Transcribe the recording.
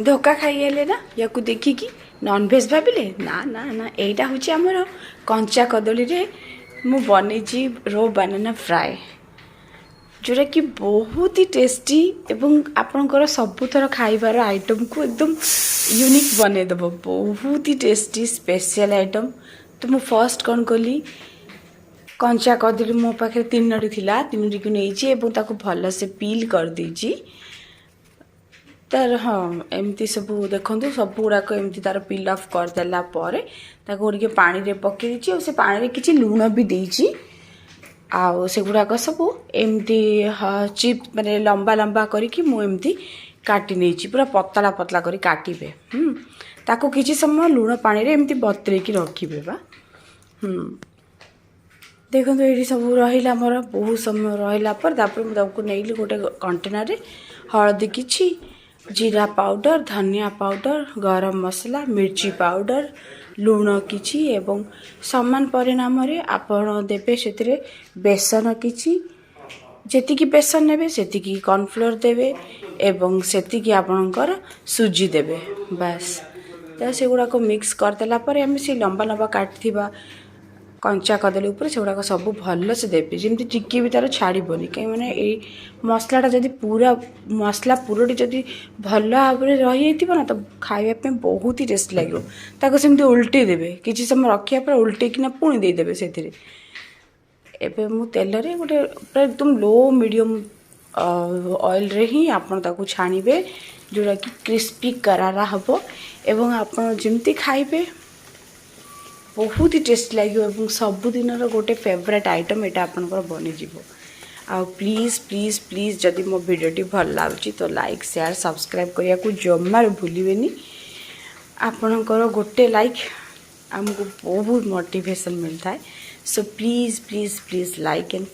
धोखा खाइले ना या देखिकी नॉनभेज भाविले ना ना ना एटा हूँ आमर कंचा कदली रे मु बनी रो बनाना फ्राए जोटा कि बहुत ही टेस्टी एवं आपणकर सबुथर खाइबार आइटम को एकदम यूनिक बनईदेव बहुत ही टेस्टी स्पेशल आइटम। तो मु फर्स्ट कौन कली कंचा कदली मो पाखे 3टी थिला 3टी को नहीं भल से पील कर देची तार हाँ एमती सब देखो सब गुड़ाक एमती तार पिल अफ करदेला टे पानी रे पकई से पानी रे किछि लुण भी देची आउ से गुड़ाक सब एमती चिप माने लंबा लंबा करिकी मु एमती काटी नहीं पूरा पतला पतला करी काटिबे ताको किछि समय लुण पानी रे एमती बतरेकी रखिबे बा देखो ये सब रहा मोर बहुत समय रहा मुझे नहीं गोटे कंटेनर रे हलदी किछि जीरा पाउडर धनिया पाउडर गरम मसला मिर्ची पाउडर लुण किछि एवं समान परिणाम रे आपण देबे सेतिरे बेसन किछि जेतिकी बेसन नेबे सेतिकी कॉर्नफ्लोर देबे एवं सेतिकी आपणकर सुजी देबे बस तो से गुड़ा को मिक्स करदेला आम से लंबा लंबा काटिथिबा कंचा कदली उपर से गुड़ाक सब भल से देवी जमी टिके भी तार छाड़बनी कहीं मैंने ये मसलाटा जब पूरा मसला पूरटी जब भल भाव में रही ना तो खावाई बहुत ही टेस्ट लगे ताको सेमती उल्टे देवे किसी समय रखिया पर उल्टेकिना पुणी देदेवे से एबे मु तेल रे गोटे पूरा एकदम लो मीडियम ऑयल रे ही आपन ताको छाणीबे जोड़ा कि क्रिस्पी करारा हबो एवं आपन जमती खाइबे बहुत ही टेस्ट लगे सबुदिन गोटे फेवरेट आइटम यहाँ आपंकर बनीज आ प्लीज प्लीज प्लीज जदि मो भिडियोटी भल लगे तो लाइक शेयर सब्सक्राइब करने को जमार भूलें आपणकर गोटे लाइक आमको बहुत मोटिवेशन मिलता है so please please please like and